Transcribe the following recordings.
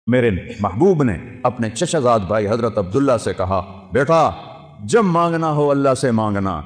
میرے محبوب نے اپنے چچزاد بھائی حضرت عبداللہ سے کہا، بیٹا جب مانگنا ہو اللہ سے مانگنا،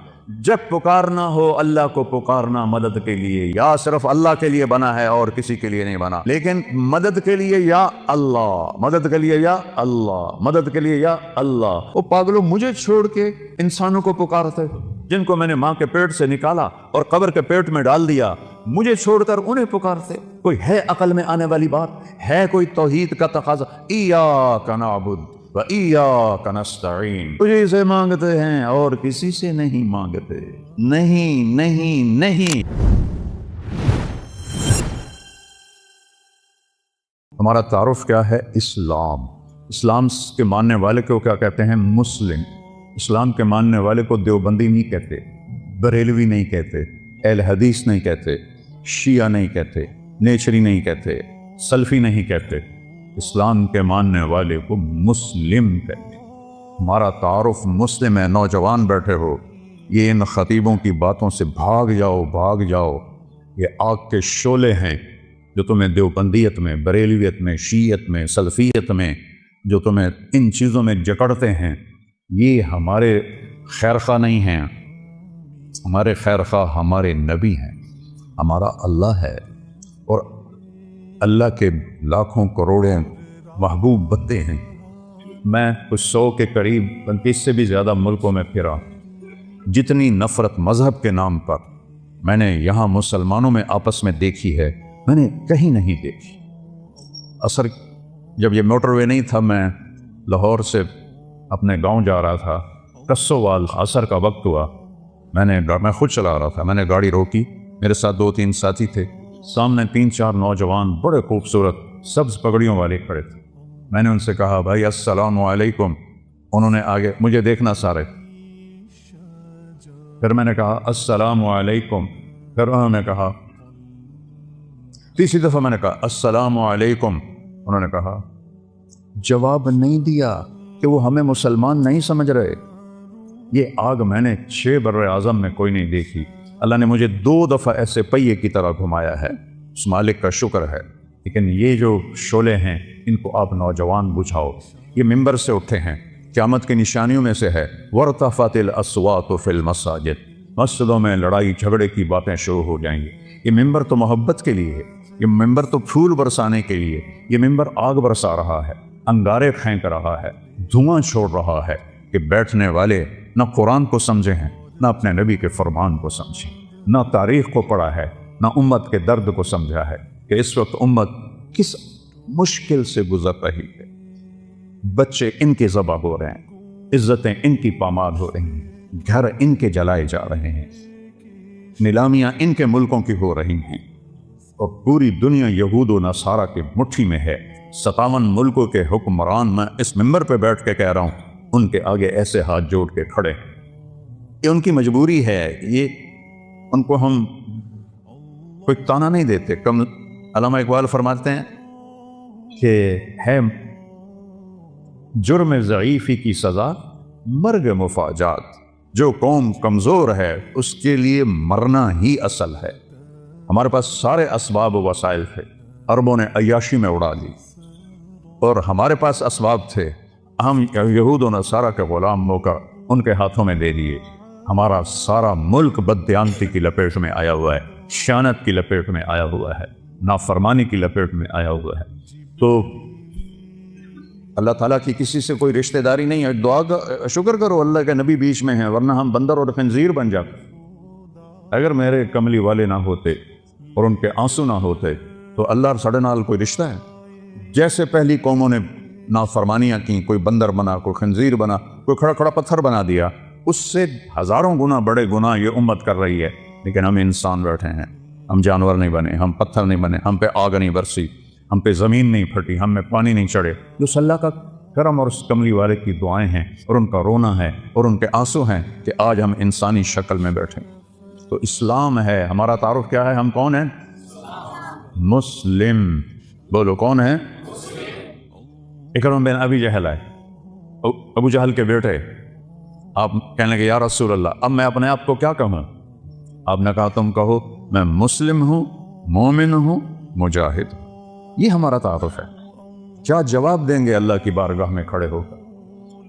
جب پکارنا ہو اللہ کو پکارنا مدد کے لیے، یا صرف اللہ کے لیے بنا ہے اور کسی کے لیے نہیں بنا، لیکن مدد کے لیے یا اللہ، مدد کے لیے یا اللہ، مدد کے لیے یا اللہ۔ وہ پاگلوں، مجھے چھوڑ کے انسانوں کو پکارتے جن کو میں نے ماں کے پیٹ سے نکالا اور قبر کے پیٹ میں ڈال دیا، مجھے چھوڑ کر انہیں پکارتے؟ کوئی ہے عقل میں آنے والی بات؟ ہے کوئی توحید کا تقاضا؟ ایاک نعبد و ایاک نستعین، تجھے سے مانگتے ہیں اور کسی سے نہیں مانگتے۔ نہیں نہیں نہیں۔ ہمارا تعارف کیا ہے؟ اسلام۔ اسلام کے ماننے والے کو کیا کہتے ہیں؟ مسلم۔ اسلام کے ماننے والے کو دیوبندی نہیں کہتے، بریلوی نہیں کہتے، اہل حدیث نہیں کہتے، شیعہ نہیں کہتے، نیچری نہیں کہتے، سلفی نہیں کہتے۔ اسلام کے ماننے والے کو مسلم کہتے ہیں۔ ہمارا تعارف مسلم ہے۔ نوجوان بیٹھے ہو، یہ ان خطیبوں کی باتوں سے بھاگ جاؤ، بھاگ جاؤ۔ یہ آگ کے شعلے ہیں جو تمہیں دیوبندیت میں، بریلویت میں، شیعت میں، سلفیت میں، جو تمہیں ان چیزوں میں جکڑتے ہیں۔ یہ ہمارے خیرخواہ نہیں ہیں، ہمارے خیرخواہ ہمارے نبی ہیں، ہمارا اللہ ہے، اور اللہ کے لاکھوں کروڑیں محبوب بندے ہیں۔ میں کچھ 100 کے قریب، 35 سے بھی زیادہ ملکوں میں پھرا۔ جتنی نفرت مذہب کے نام پر میں نے یہاں مسلمانوں میں آپس میں دیکھی ہے، میں نے کہیں نہیں دیکھی۔ اثر جب یہ موٹر وے نہیں تھا، میں لاہور سے اپنے گاؤں جا رہا تھا، کسووال، عصر کا وقت ہوا، میں خود چلا رہا تھا، میں نے گاڑی روکی، میرے ساتھ 2-3 ساتھی تھے، سامنے 3-4 نوجوان بڑے خوبصورت سبز پگڑیوں والے کھڑے تھے۔ میں نے ان سے کہا، بھائی السلام علیکم۔ انہوں نے آگے مجھے دیکھنا سارے، پھر میں نے کہا السلام علیکم، پھر انہوں نے کہا، تیسری دفعہ میں نے کہا السلام علیکم، انہوں نے کہا، جواب نہیں دیا کہ وہ ہمیں مسلمان نہیں سمجھ رہے۔ یہ آگ میں نے 6 بر اعظم میں کوئی نہیں دیکھی۔ اللہ نے مجھے 2 دفعہ ایسے پہیے کی طرح گھمایا ہے، اس مالک کا شکر ہے۔ لیکن یہ جو شعلے ہیں، ان کو آپ نوجوان بجھاؤ۔ یہ ممبر سے اٹھے ہیں، قیامت کی نشانیوں میں سے ہے وَارْتَفَعَتِ الْأَصْوَاتُ فِي الْمَسَاجِدِ، مسجدوں میں لڑائی جھگڑے کی باتیں شروع ہو جائیں گی۔ یہ ممبر تو محبت کے لیے ہے، یہ ممبر تو پھول برسانے کے لیے، یہ ممبر آگ برسا رہا ہے، انگارے پھینک رہا ہے، دھواں چھوڑ رہا ہے کہ بیٹھنے والے نہ قرآن کو سمجھے ہیں، نہ اپنے نبی کے فرمان کو سمجھیں، نہ تاریخ کو پڑھا ہے، نہ امت کے درد کو سمجھا ہے کہ اس وقت امت کس مشکل سے گزر رہی ہے۔ بچے ان کے ذبح ہو رہے ہیں، عزتیں ان کی پامال ہو رہی ہیں، گھر ان کے جلائے جا رہے ہیں، نیلامیاں ان کے ملکوں کی ہو رہی ہیں، اور پوری دنیا یہود و نصارہ کی مٹھی میں ہے۔ 57 ملکوں کے حکمران میں اس ممبر پہ بیٹھ کے کہہ رہا ہوں، ان کے آگے ایسے ہاتھ جوڑ کے کھڑے۔ یہ ان کی مجبوری ہے، یہ ان کو ہم کوئی تانا نہیں دیتے۔ علامہ اقبال فرماتے ہیں کہ ہے جرم ضعیفی کی سزا مرگ مفاجات، جو قوم کمزور ہے اس کے لیے مرنا ہی اصل ہے۔ ہمارے پاس سارے اسباب و وسائل تھے، عربوں نے عیاشی میں اڑا لی، اور ہمارے پاس اسباب تھے، ہم یہود و نصارہ کے غلام ہو کر ان کے ہاتھوں میں دے دیے۔ ہمارا سارا ملک بددیانتی کی لپیٹ میں آیا ہوا ہے، خیانت کی لپیٹ میں آیا ہوا ہے، نافرمانی کی لپیٹ میں آیا ہوا ہے۔ تو اللہ تعالیٰ کی کسی سے کوئی رشتہ داری نہیں ہے۔ دعا شکر کرو اللہ کے نبی بیچ میں ہیں، ورنہ ہم بندر اور خنزیر بن جاتے۔ اگر میرے کملی والے نہ ہوتے اور ان کے آنسو نہ ہوتے تو اللہ اور ساڑھے نال کوئی رشتہ ہے؟ جیسے پہلی قوموں نے نافرمانیاں کی، کوئی بندر بنا، کوئی خنزیر بنا، کوئی کھڑا کھڑا پتھر بنا دیا، اس سے ہزاروں گنا بڑے گناہ یہ امت کر رہی ہے۔ لیکن ہم انسان بیٹھے ہیں، ہم جانور نہیں بنے، ہم پتھر نہیں بنے، ہم پہ آگ نہیں برسی، ہم پہ زمین نہیں پھٹی، ہم میں پانی نہیں چڑھے۔ جو اللہ کا کرم اور اس کملی والے کی دعائیں ہیں، اور ان کا رونا ہے، اور ان کے آنسو ہیں کہ آج ہم انسانی شکل میں بیٹھے۔ تو اسلام ہے ہمارا تعارف۔ کیا ہے؟ ہم کون ہیں؟ مسلم۔ بولو کون ہیں؟ اکرم بن ابی جہل ہے، ابو جہل کے بیٹے۔ آپ کہنے لگے یا رسول اللہ اب میں اپنے آپ کو کیا کہوں؟ آپ نے کہا تم کہو میں مسلم ہوں، مومن ہوں، مجاہد ہوں۔ یہ ہمارا تعارف ہے۔ کیا جواب دیں گے اللہ کی بارگاہ میں کھڑے ہو کر؟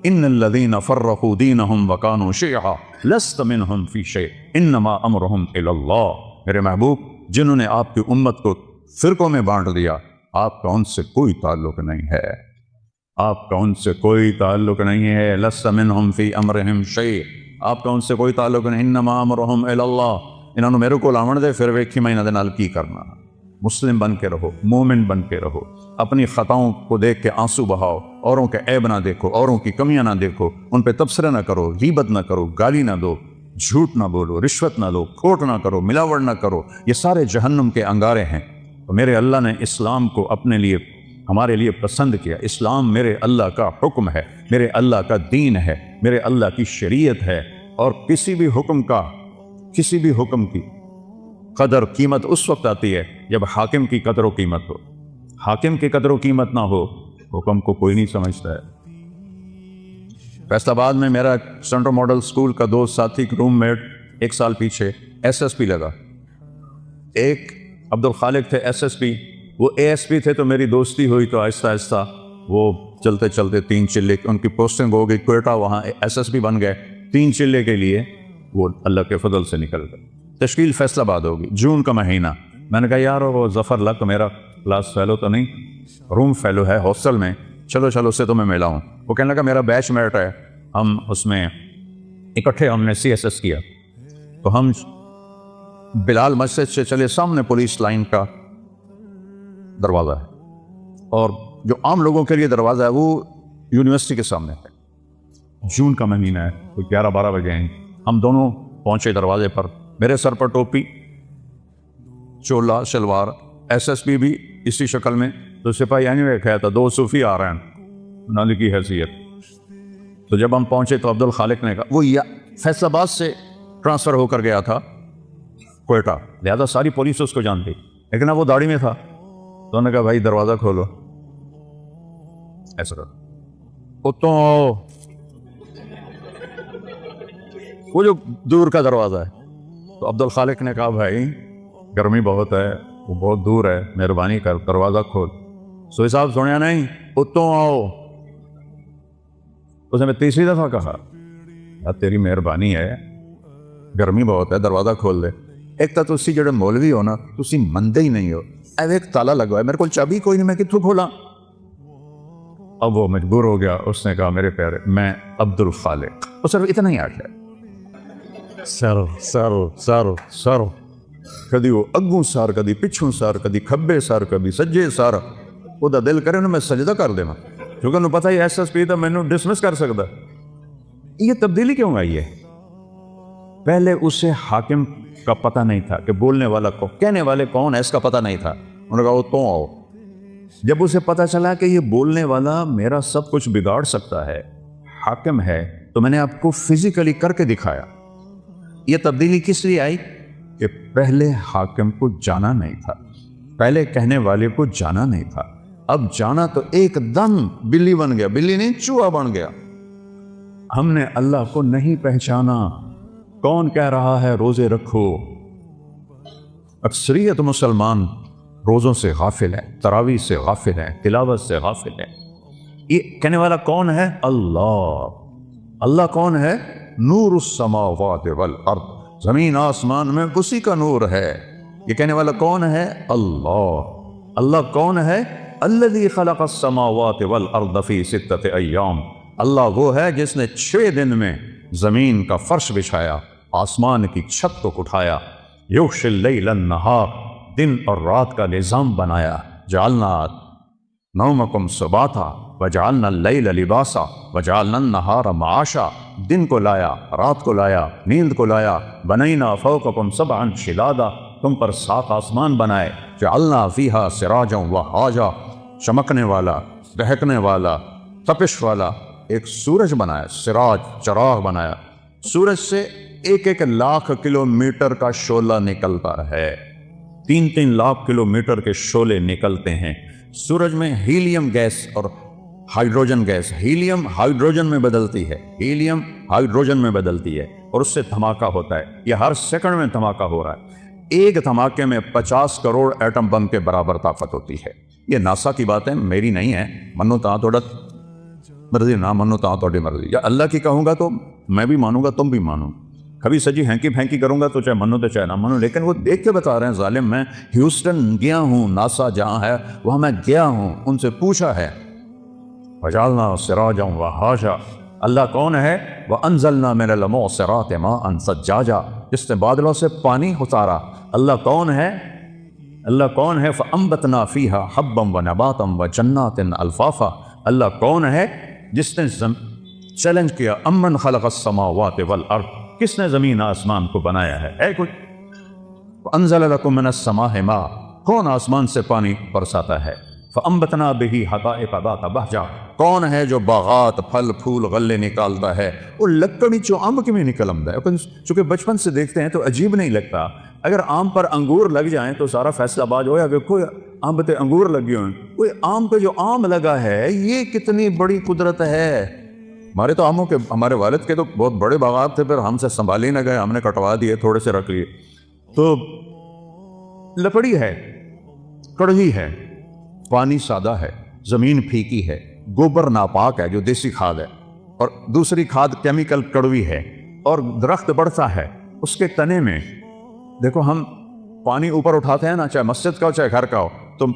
ان الذین فرقوا دینہم وکانوا شیعا لست منہم فی شیء انما امرہم الی اللہ۔ میرے محبوب، جنہوں نے آپ کی امت کو فرقوں میں بانٹ دیا، آپ کا ان سے کوئی تعلق نہیں ہے، آپ کا ان سے کوئی تعلق نہیں ہے۔ لست منہم فی امرہم شیء، آپ کا ان سے کوئی تعلق نہیں۔ انما امرہم الی اللہ، انہوں نے میرے کو لاون دے پھر ویکھی میں انہاں دے نال کی کرنا۔ مسلم بن کے رہو، مومن بن کے رہو، اپنی خطاؤں کو دیکھ کے آنسو بہاؤ، اوروں کے عیب نہ دیکھو، اوروں کی کمیاں نہ دیکھو، ان پہ تبصرہ نہ کرو، غیبت نہ کرو، گالی نہ دو، جھوٹ نہ بولو، رشوت نہ لو، کھوٹ نہ کرو، ملاوٹ نہ کرو، یہ سارے جہنم کے انگارے ہیں۔ تو میرے اللہ نے اسلام کو اپنے لیے، ہمارے لیے پسند کیا۔ اسلام میرے اللہ کا حکم ہے، میرے اللہ کا دین ہے، میرے اللہ کی شریعت ہے، اور کسی بھی حکم کی قدر قیمت اس وقت آتی ہے جب حاکم کی قدر و قیمت ہو۔ حاکم کی قدر و قیمت نہ ہو، حکم کو کوئی نہیں سمجھتا ہے۔ فیصل آباد میں میرا سینٹرل ماڈل اسکول کا دوست ساتھی، روم میٹ، 1 سال پیچھے SSP لگا۔ ایک عبد الخالق تھے SSP، وہ ASP تھے، تو میری دوستی ہوئی، تو آہستہ آہستہ وہ چلتے چلتے 3 چلے ان کی پوسٹنگ ہو گئی کوئٹہ، وہاں SSP بن گئے۔ 3 چلے کے لیے وہ اللہ کے فضل سے نکل گئے۔ تشکیل فیصل آباد ہوگی، جون کا مہینہ۔ میں نے کہا یار وہ ظفر لک میرا کلاس فیلو تو نہیں، روم فیلو ہے ہاسٹل میں، چلو اس سے تو میں ملا ہوں۔ وہ کہنے لگا میرا بیچ میٹ ہے، ہم اس میں اکٹھے ہم نے CSS کیا۔ تو ہم بلال مسجد سے چلے، سامنے پولیس لائن کا دروازہ ہے، اور جو عام لوگوں کے لیے دروازہ ہے وہ یونیورسٹی کے سامنے ہے۔ جون کا مہینہ ہے، کوئی 11-12 بجے ہیں، ہم دونوں پہنچے دروازے پر۔ میرے سر پر ٹوپی، چولا شلوار، SSP بھی اسی شکل میں، تو سپاہی کہا تھا 2 صوفی آ رہے ہیں نالی کی حیثیت۔ تو جب ہم پہنچے تو عبد الخالق نے کہا، وہ فیصل آباد سے ٹرانسفر ہو کر گیا تھا کوئٹہ، لہذا ساری پولیس اس کو جانتی، لیکن اب وہ داڑھی میں تھا، تو انہوں نے کہا بھائی دروازہ کھولو، ایسا کر اتوں وہ جو دور کا دروازہ ہے۔ تو عبد الخالق نے کہا بھائی گرمی بہت ہے، وہ بہت دور ہے، مہربانی کر دروازہ کھول۔ سوئی صاحب سنیا نہیں، اتوں آؤ۔ اس نے میں تیسری دفعہ کہا یار تیری مہربانی ہے، گرمی بہت ہے، دروازہ کھول دے۔ ایک تو تسی جڑے مولوی ہو نا، تسی مندے ہی نہیں ہو، ایک تالا لگوا ہے، میرے کو چابی کوئی نہیں، میں کتوں کھولا؟ اب وہ مجبور ہو گیا، اس نے کہا میرے پیارے میں عبد الخالق، وہ صرف اتنا ہی آٹھ ہے، سر کدی وہ اگوں سار، کدی پچھوں سار، کدی کھبے سار، کدی سجے سار۔ وہ دا دل کرے انہوں میں سجدہ کر دے، کیونکہ انہوں پتا ہی SSP تھا، میں انہوں ڈسمس کر سکتا۔ یہ تبدیلی کیوں آئی ہے؟ پہلے اسے حاکم کا پتہ نہیں تھا کہ بولنے والا کو، کہنے والے کون ہے، اس کا پتہ نہیں تھا۔ انہوں نے کہا وہ تو آؤ۔ جب اسے پتہ چلا کہ یہ بولنے والا میرا سب کچھ بگاڑ سکتا ہے، حاکم ہے، تو میں نے آپ کو فزیکلی کر کے دکھایا۔ یہ تبدیلی کس لیے آئی؟ کہ پہلے حاکم کو جانا نہیں تھا، پہلے کہنے والے کو جانا نہیں تھا، اب جانا تو ایک دم بلی بن گیا، بلی نہیں چوہا بن گیا۔ ہم نے اللہ کو نہیں پہچانا۔ کون کہہ رہا ہے روزے رکھو؟ اکثریت مسلمان روزوں سے غافل ہیں، تراویح سے غافل ہیں، تلاوت سے غافل ہیں۔ یہ کہنے والا کون ہے؟ اللہ۔ اللہ کون ہے؟ نور السماوات والارض، زمین آسمان میں اسی کا نور ہے۔ یہ کہنے والا کون ہے؟ اللہ۔ اللہ کون ہے؟ الذی خلق السماوات والارض فی 6 ایام، اللہ وہ ہے جس نے 6 دن میں زمین کا فرش بچھایا، آسمان کی چھت کو اٹھایا، یغشی اللیل النہار، دن اور رات کا نظام بنایا، جعلنا نومکم سباتا وجعلنا اللیل لباسا وجعلنا النہار معاشا، دن کو لایا، رات کو لایا، نیند کو لایا، بنینا فوقکم سبعا شدادا، تم پر 7 آسمان بنائے، جعلنا فیہا سراجا وہاجا، چمکنے والا، دہکنے والا، تپش والا ایک سورج بنایا، سراج چراغ بنایا۔ سورج سے 1 لاکھ کلومیٹر کا شعلہ نکلتا ہے، 3 لاکھ کلومیٹر کے شعلے نکلتے ہیں۔ سورج میں ہیلیم گیس اور ہائیڈروجن گیس، ہیلیم ہائیڈروجن میں بدلتی ہے، ہیلیم ہائیڈروجن میں بدلتی ہے، اور اس سے دھماکہ ہوتا ہے۔ یہ ہر سیکنڈ میں دھماکہ ہو رہا ہے۔ ایک دھماکے میں 50 کروڑ ایٹم بم کے برابر طاقت ہوتی ہے۔ یہ ناسا کی بات ہے، میری نہیں ہے. منو تا توڑا مرضی، نہ منو تا توڑی مرضی. یا اللہ کی کہوں گا تو میں بھی مانوں گا، تم بھی مانو. کبھی سجی ہینکی پھینکی کروں گا تو چاہے منو تو چاہے نہ منو. لیکن وہ دیکھ کے بتا رہے ہیں ظالم. میں ہیوسٹن گیا ہوں، ناسا جہاں ہے وہاں میں گیا ہوں، ان سے پوچھا ہے. وجعلنا سراجا وہاجا، اللہ کون ہے؟ وانزلنا من المعصرات ماء ثجاجا، جس نے بادلوں سے پانی اتارا. اللہ کون ہے؟ اللہ کون ہے؟ فانبتنا فیہا حبا ونباتا وجنات الفافا، اللہ کون ہے جس نے چیلنج کیا امن خلق السماوات والارض، کس نے زمین آسمان کو بنایا ہے کوئی؟ انزل لکم من السماء ماء، کون آسمان سے پانی برساتا ہے؟ فانبتنا بہ حدائق ذات بہجہ، کون ہے جو باغات پھل پھول غلے نکالتا ہے؟ وہ لکڑی چو آم کی میں نکل آمدا ہے. چونکہ بچپن سے دیکھتے ہیں تو عجیب نہیں لگتا. اگر آم پر انگور لگ جائیں تو سارا فیصلہ آباد ہو. یا کوئی آم پہ انگور لگے ہوئے، کوئی آم پہ جو آم لگا ہے یہ کتنی بڑی قدرت ہے. ہمارے تو آموں کے، ہمارے والد کے تو بہت بڑے باغات تھے، پھر ہم سے سنبھال ہی نہ گئے، ہم نے کٹوا دیے، تھوڑے سے رکھ لیے. تو لکڑی ہے، کڑوی ہے، پانی سادہ ہے، زمین پھیکی ہے، گوبر ناپاک ہے جو دیسی کھاد ہے، اور دوسری کھاد کیمیکل کڑوی ہے. اور درخت بڑھتا ہے اس کے تنے میں. دیکھو ہم پانی اوپر اٹھاتے ہیں نا، چاہے مسجد کا ہو چاہے گھر کا ہو، تو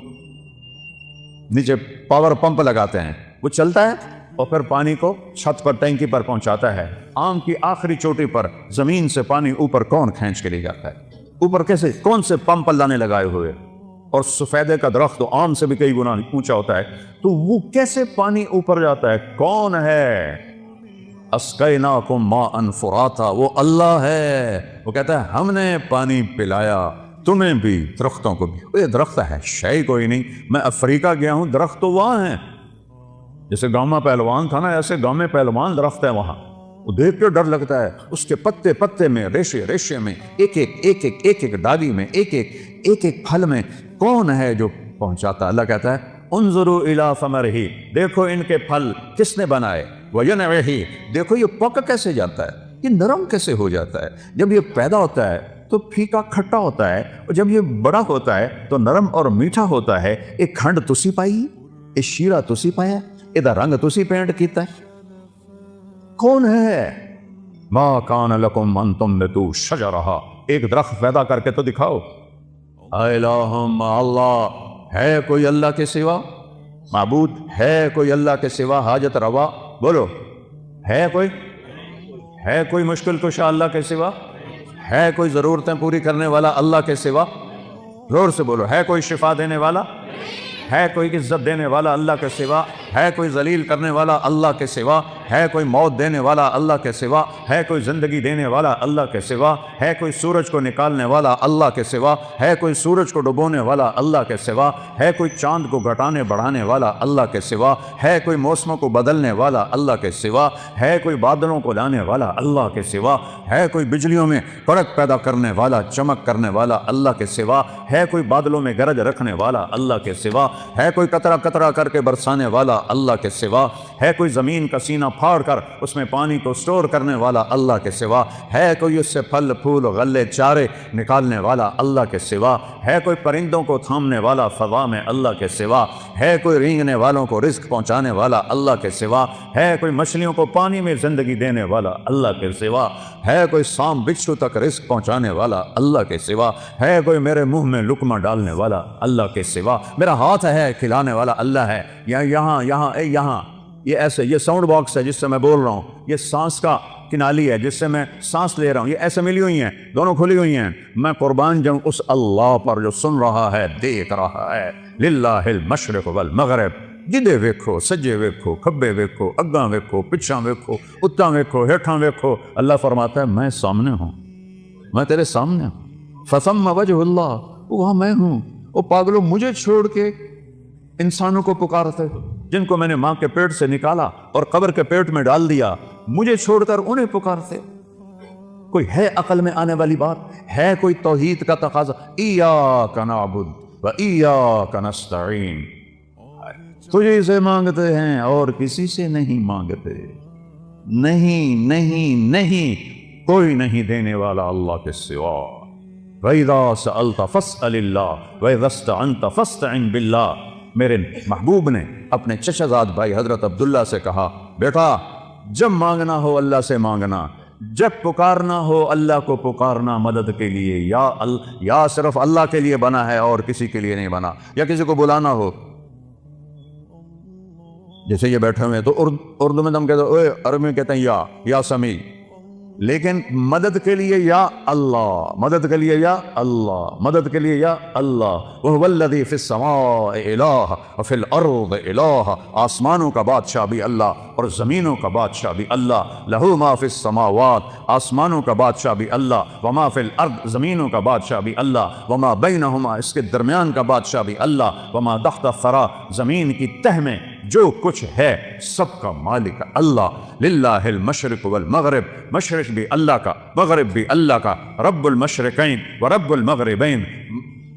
نیچے پاور پمپ لگاتے ہیں، وہ چلتا ہے اور پھر پانی کو چھت پر ٹینکی پر پہنچاتا ہے. آم کی آخری چوٹی پر زمین سے پانی اوپر کون کھینچ کے لے جاتا ہے؟ اوپر کیسے؟ کون سے پمپ اللہ نے لگائے ہوئے؟ اور سفیدے کا درخت تو آم سے بھی کئی گنا اونچا ہوتا ہے، تو وہ کیسے پانی اوپر جاتا ہے؟ کون ہے؟ اسقیناکم ماء فراتا، وہ اللہ ہے. وہ کہتا ہے ہم نے پانی پلایا تمہیں بھی، درختوں کو بھی. یہ درخت ہے، شے کوئی نہیں. میں افریقہ گیا ہوں، درخت تو وہاں ہیں. جیسے گاؤں میں پہلوان تھا نا، ایسے گاؤں میں پہلوان درخت ہے وہاں. وہ دیکھ کے ڈر لگتا ہے. اس کے پتے پتے میں، ریشے ریشے میں، ایک ایک ڈالی میں، ایک ایک پھل میں کون ہے جو پہنچاتا؟ اللہ کہتا ہے انظروا الی ثمرہ، دیکھو ان کے پھل کس نے بنائے. وینعہ، دیکھو یہ پک کیسے جاتا ہے، یہ نرم کیسے ہو جاتا ہے. جب یہ پیدا ہوتا ہے تو پھیکا کھٹا ہوتا ہے، اور جب یہ بڑا ہوتا ہے تو نرم اور میٹھا ہوتا ہے. ایک کھنڈ تسی پائی، ایک شیرہ تسی پایا، ادھر رنگ تسی پینٹ کیتا ہے. کون ہے؟ ما کان لکم ان تنبتوا شجرہا، ایک درخت پیدا کر کے تو دکھاؤ. الہ مع اللہ، ہے کوئی اللہ کے سوا معبود؟ ہے کوئی اللہ کے سوا حاجت روا؟ بولو، ہے کوئی؟ ہے کوئی مشکل کشا اللہ کے سوا؟ ہے کوئی ضرورتیں پوری کرنے والا اللہ کے سوا؟ زور سے بولو. ہے کوئی شفا دینے والا؟ ہے کوئی عزت دینے والا اللہ کے سوا؟ ہے کوئی ذلیل کرنے والا اللہ کے سوا؟ ہے کوئی موت دینے والا اللہ کے سوا؟ ہے کوئی زندگی دینے والا اللہ کے سوا؟ ہے کوئی سورج کو نکالنے والا اللہ کے سوا؟ ہے کوئی سورج کو ڈبونے والا اللہ کے سوا؟ ہے کوئی چاند کو گھٹانے بڑھانے والا اللہ کے سوا؟ ہے کوئی موسموں کو بدلنے والا اللہ کے سوا؟ ہے کوئی بادلوں کو لانے والا اللہ کے سوا؟ ہے کوئی بجلیوں میں کڑک پیدا کرنے والا، چمک کرنے والا اللہ کے سوا؟ ہے کوئی بادلوں میں گرج رکھنے والا اللہ کے سوا؟ ہے کوئی قطرہ قطرہ کر کے برسانے والا اللہ کے سوا؟ ہے کوئی زمین کا سینہ پھاڑ کر اس میں پانی کو سٹور کرنے والا اللہ کے سوا؟ ہے کوئی اس سے پھل پھول غلے چارے نکالنے والا اللہ کے سوا؟ ہے کوئی پرندوں کو تھامنے والا فضا میں اللہ کے سوا؟ ہے کوئی رینگنے والوں کو رزق پہنچانے والا اللہ کے سوا؟ ہے کوئی مچھلیوں کو پانی میں زندگی دینے والا اللہ کے سوا؟ ہے کوئی سام بچھو تک رزق پہنچانے والا اللہ کے سوا؟ ہے کوئی میرے منہ میں لقمہ ڈالنے والا اللہ کے سوا؟ میرا ہاتھ ہے کھلانے والا اللہ ہے. یہاں یہ ایسے، یہ ساؤنڈ باکس ہے جس سے میں بول رہا ہوں، یہ سانس کا کنالی ہے جس سے میں سانس لے رہا ہوں، یہ ایسے ملی ہوئی ہیں، دونوں کھلی ہوئی ہیں. میں قربان جاؤں اس اللہ پر جو سن رہا ہے، دیکھ رہا ہے. للہ المشرق والمغرب، جدے ویکھو، سجے ویکھو، کھبے ویکھو، اگاں ویکھو، پچھاں ویکھو، اتاں ویکھو، ہیٹھاں ویکھو. اللہ فرماتا ہے میں سامنے ہوں، میں تیرے سامنے ہوں. فثم وجہ اللہ، وہاں میں ہوں. وہ پاگلوں، مجھے چھوڑ کے انسانوں کو پکارتے جن کو میں نے ماں کے پیٹ سے نکالا اور قبر کے پیٹ میں ڈال دیا، مجھے چھوڑ کر انہیں پکارتے. کوئی ہے عقل میں آنے والی بات؟ ہے کوئی توحید کا تقاضا؟ ایاک نعبد و ایاک نستعین، تجھے سے مانگتے ہیں اور کسی سے نہیں مانگتے. نہیں نہیں نہیں، کوئی نہیں دینے والا اللہ کے سوا. وَإِذَا سَأَلْتَ فَاسْأَلِ اللَّهَ وَإِذَا اسْتَعَنْتَ فَاسْتَعِنْ بِاللَّهِ. میرے محبوب نے اپنے چچا زاد بھائی حضرت عبداللہ سے کہا، بیٹا جب مانگنا ہو اللہ سے مانگنا، جب پکارنا ہو اللہ کو پکارنا مدد کے لیے، یا صرف اللہ کے لیے بنا ہے اور کسی کے لیے نہیں بنا، یا کسی کو بلانا ہو، جیسے یہ بیٹھے ہوئے تو اردو میں ہم کہتے ہیں، عربی میں کہتے ہیں یا سمیع، لیکن مدد کے لیے یا اللہ، مدد کے لیے یا اللہ، مدد کے لیے یا اللہ۔ وَهُوَ الَّذِي فِي السَّمَاءِ إِلَٰهٌ وَفِي الْأَرْضِ إِلَٰهٌ، آسمانوں کا بادشاہ بھی اللہ اور زمینوں کا بادشاہ بھی اللہ۔ لَهُ مَا فِي السَّمَاوَاتِ، آسمانوں کا بادشاہ بھی اللہ، وَمَا فِي الْأَرْضِ، زمینوں کا بادشاہ بھی اللہ، وَمَا بَيْنَهُمَا، اس کے درمیان کا بادشاہ بھی اللہ، وَمَا تَحْتَ الثَّرَىٰ، زمین کی تہ میں جو کچھ ہے سب کا مالک اللہ۔ للہ المشرق والمغرب، مشرق بھی اللہ کا، مغرب بھی اللہ کا، رب المشرقین و رب المغربین،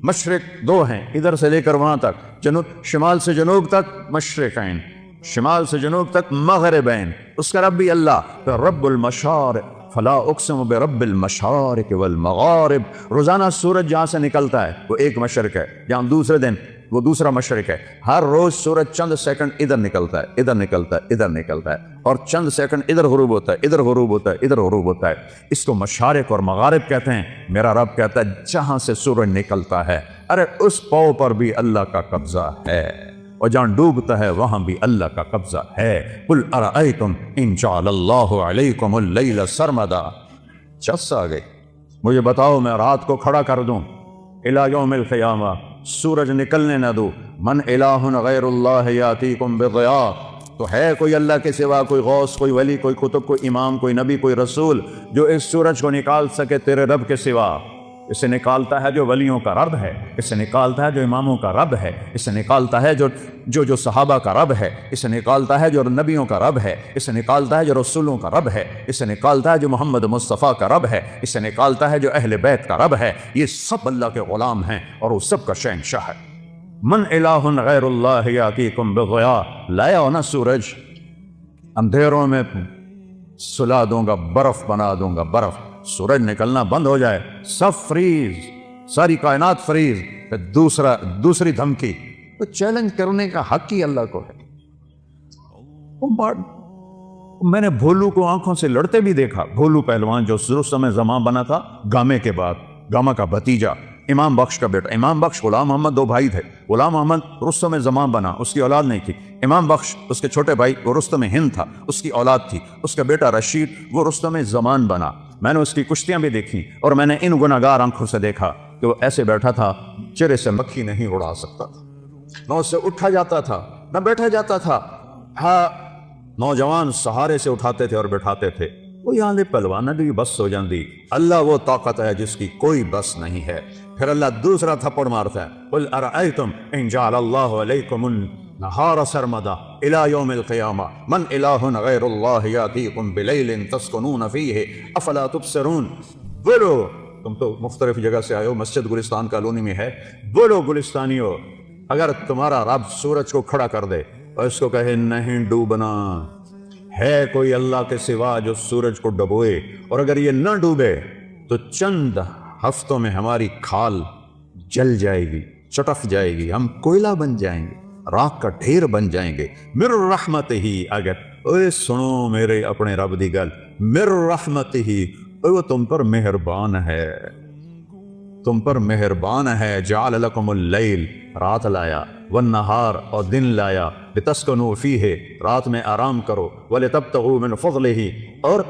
مشرق دو ہیں ادھر سے لے کر وہاں تک، شمال سے جنوب تک مشرقین، شمال سے جنوب تک مغربین، اس کا رب بھی اللہ۔ رب المشارق فلا اقسم برب المشارق والمغارب، روزانہ سورج جہاں سے نکلتا ہے وہ ایک مشرق ہے، جہاں دوسرے دن وہ دوسرا مشرق ہے، ہر روز سورج چند سیکنڈ ادھر نکلتا ہے، ادھر نکلتا ہے، ادھر نکلتا ہے، اور چند سیکنڈ ادھر غروب ہوتا ہے، ادھر غروب ہوتا ہے، ادھر غروب ہوتا ہے۔ اس کو مشارق اور مغارب کہتے ہیں۔ میرا رب کہتا ہے جہاں سے سورج نکلتا ہے، ارے اس پاؤں پر بھی اللہ کا قبضہ ہے، اور جہاں ڈوبتا ہے وہاں بھی اللہ کا قبضہ ہے۔ قل ارأیتم ان جعل اللہ علیکم اللیل سرمدا، چس آ گئی، مجھے بتاؤ میں رات کو کھڑا کر دوں الی یوم القیامہ، سورج نکلنے نہ دوں، من الہ غیر اللہ یاتیکم بضیاء، تو ہے کوئی اللہ کے سوا، کوئی غوث، کوئی ولی، کوئی قطب، کوئی امام، کوئی نبی، کوئی رسول جو اس سورج کو نکال سکے تیرے رب کے سوا؟ اسے نکالتا ہے جو ولیوں کا رب ہے، اسے نکالتا ہے جو اماموں کا رب ہے، اسے نکالتا ہے جو صحابہ کا رب ہے، اسے نکالتا ہے جو نبیوں کا رب ہے، اسے نکالتا ہے جو رسولوں کا رب ہے، اسے نکالتا ہے جو محمد مصطفیٰ کا رب ہے، اسے نکالتا ہے جو اہل بیت کا رب ہے۔ یہ سب اللہ کے غلام ہیں اور وہ سب کا شہنشاہ ہے۔ من الہ غیر اللہ یاتیکم بضیاء، لایا ہو نا سورج، اندھیروں میں سلا دوں گا، برف بنا دوں گا، برف، سورج نکلنا بند ہو جائے، سب فریز، ساری کائنات فریز، پھر دوسری دھمکی، تو چیلنج کرنے کا حق ہی اللہ کو ہے۔ میں نے بھولو کو آنکھوں سے لڑتے بھی دیکھا، بھولو پہلوان جو رستم زمان بنا تھا گامے کے بعد، گاما کا بھتیجا، امام بخش کا بیٹا، امام بخش غلام محمد، دو بھائی تھے، غلام محمد رستم زمان بنا، اس کی اولاد نہیں تھی، امام بخش اس کے چھوٹے بھائی وہ رستم ہند تھا، اس کی اولاد تھی، اس کا بیٹا رشید وہ رستم زمان بنا۔ میں نے اس کی کشتیاں بھی دیکھی اور میں نے ان گناہگار آنکھوں سے دیکھا کہ وہ ایسے بیٹھا تھا، چہرے سے مکھی نہیں اڑا سکتا تھا، نہ اس سے اٹھا جاتا تھا نہ بیٹھا جاتا تھا، ہاں نوجوان سہارے سے اٹھاتے تھے اور بٹھاتے تھے، وہ یہاں لے پہلوانا بھی بس ہو جاندی۔ اللہ وہ طاقت ہے جس کی کوئی بس نہیں ہے۔ پھر اللہ دوسرا تھپڑ مارتا ہے، قل ارأیتم ان جعل اللہ علیکم النہار سرمدا الی یوم القیامہ من الہ غیر اللہ یاتیکم بلیل تسکنون فیہ افلا تبصرون۔ بولو، تم تو مختلف جگہ سے آئے ہو، مسجد گلستان کالونی میں ہے، بولو گلستانیو، اگر تمہارا رب سورج کو کھڑا کر دے اور اس کو کہے نہیں ڈوبنا، ہے کوئی اللہ کے سوا جو سورج کو ڈبوئے، اور اگر یہ نہ ڈوبے تو چند ہفتوں میں ہماری کھال جل جائے گی، چٹک جائے گی، ہم کوئلہ بن جائیں گے، راکھ کا ڈھیر بن جائیں گے۔ مر رحمت ہی، اگر اوے سنو میرے اپنے رب دی گل، مر رحمت ہی، وہ تم پر مہربان ہے، تم پر مہربان ہے، جعل لکم اللیل، رات لایا، والنہار، اور دن لایا، لتسکنوا فیہ، رات میں آرام کرو، ولتبتغوا من فضلہ، اور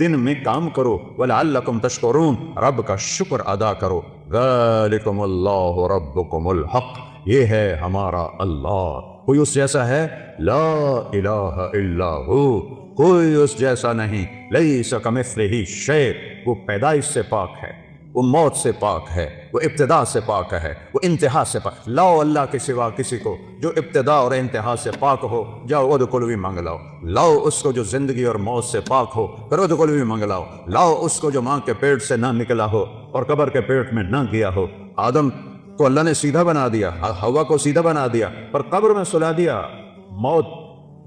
دن میں کام کرو، ولعلکم تشکرون، رب کا شکر ادا کرو۔ ذالکم اللہ ربکم الحق، یہ ہے ہمارا اللہ، کوئی اس جیسا ہے؟ لا الہ الا ہو، کوئی اس جیسا نہیں، لیس کمثلہ شیء، وہ پیدائش سے پاک ہے، وہ موت سے پاک ہے، وہ ابتدا سے پاک ہے، وہ انتہا سے پاک۔ لاؤ اللہ کے سوا کسی کو جو ابتدا اور انتہا سے پاک ہو، جاؤ ادخلوا مانگ لاؤ۔ لاؤ اس کو جو زندگی اور موت سے پاک ہو، پھر ادخلوا مانگ لاؤ۔ لاؤ اس کو جو ماں کے پیٹ سے نہ نکلا ہو اور قبر کے پیٹ میں نہ گیا ہو۔ آدم کو اللہ نے سیدھا بنا دیا، ہوا کو سیدھا بنا دیا، پر قبر میں سلا دیا۔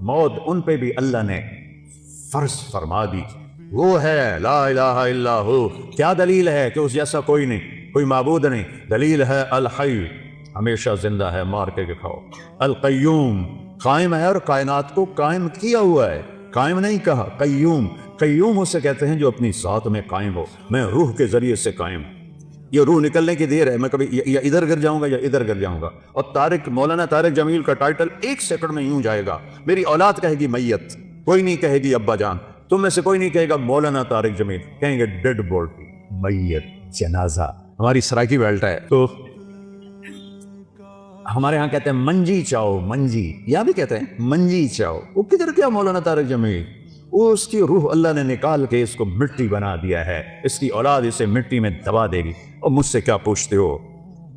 موت ان پہ بھی اللہ نے فرض فرما دی۔ وہ ہے لا الہ الا ہو۔ کیا دلیل ہے کہ اس جیسا کوئی نہیں، کوئی معبود نہیں؟ دلیل ہے الحی، ہمیشہ زندہ ہے، مار کے دکھاؤ۔ القیوم، قائم ہے اور کائنات کو قائم کیا ہوا ہے، قائم نہیں کہا، قیوم۔ قیوم اسے کہتے ہیں جو اپنی ذات میں قائم ہو، میں روح کے ذریعے سے قائم ہوں، یہ روح نکلنے کی دیر ہے، میں کبھی یا ادھر گر جاؤں گا یا ادھر گر جاؤں گا۔ اور طارق، مولانا طارق جمیل کا ٹائٹل 1 سیکنڈ میں یوں جائے گا، میری اولاد کہے گی میت، کوئی نہیں کہے گی ابا جان، تم میں سے کوئی نہیں کہے گا مولانا طارق جمیل، کہیں گے ڈیڈ باڈی، میت، جنازہ۔ ہماری سرائکی بیلٹ ہے تو ہمارے ہاں کہتے ہیں منجی چاؤ، منجی، یا بھی کہتے ہیں منجی چاؤ۔ وہ کدھر کیا مولانا طارق جمیل، وہ اس کی روح اللہ نے نکال کے اس کو مٹی بنا دیا ہے، اس کی اولاد اسے مٹی میں دبا دے گی۔ اور مجھ سے کیا پوچھتے ہو،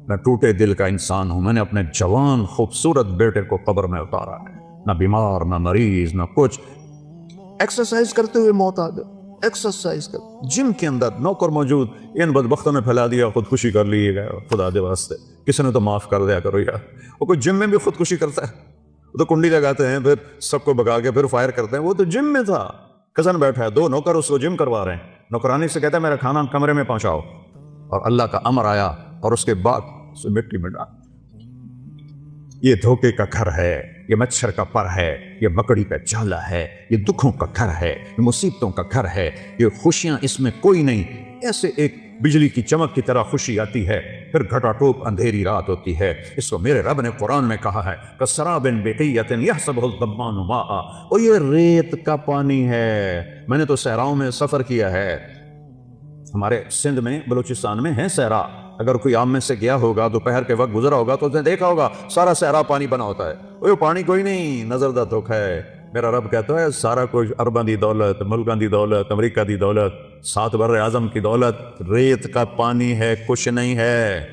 میں ٹوٹے دل کا انسان ہوں، میں نے اپنے جوان خوبصورت بیٹے کو قبر میں اتارا ہے، نہ بیمار نہ مریض نہ کچھ، ایکسرسائز کرتے ہوئے موت آ گئی، ایکسرسائز کر، جم کے اندر نوکر موجود، ان بدبختوں نے پھیلا دیا خودکشی کر لیے گئے، خدا دے واسطے کسی نے تو معاف کر دیا کرو یار۔ وہ کوئی جم میں بھی خودکشی کرتا ہے، وہ تو کنڈی لگاتے ہیں پھر سب کو بگا کے پھر فائر کرتے ہیں، وہ تو جم میں تھا، کزن بیٹھا ہے، 2 نوکر اس کو جم کروا رہے ہیں، نوکرانی سے کہتا ہے میرا کھانا کمرے میں پہنچاؤ، اور اللہ کا امر آیا اور اس کے بعد اسے مٹی میں ڈال۔ یہ دھوکے کا گھر ہے، یہ مچھر کا پر ہے، یہ مکڑی کا جالا ہے، یہ دکھوں کا گھر ہے، یہ مصیبتوں کا گھر ہے، یہ خوشیاں اس میں کوئی نہیں۔ ایسے ایک بجلی کی چمک کی طرح خوشی آتی ہے، پھر گھٹا ٹوپ اندھیری رات ہوتی ہے۔ اس کو میرے رب نے قرآن میں کہا ہے کسراب بقیۃ یحسبہ الظمآن ماء، اور یہ ریت کا پانی ہے۔ میں نے تو صحراؤں میں سفر کیا ہے، ہمارے سندھ میں بلوچستان میں ہے صحرا، اگر کوئی عام میں سے گیا ہوگا دوپہر کے وقت گزرا ہوگا تو اس نے دیکھا ہوگا سارا صحرا پانی بنا ہوتا ہے، وہ پانی کوئی نہیں، نظر دا دکھ ہے۔ میرا رب کہتا ہے سارا کچھ ارباں دی دولت، ملکاں دی دولت، امریکہ دی دولت، 7 بر اعظم کی دولت ریت کا پانی ہے، کچھ نہیں ہے۔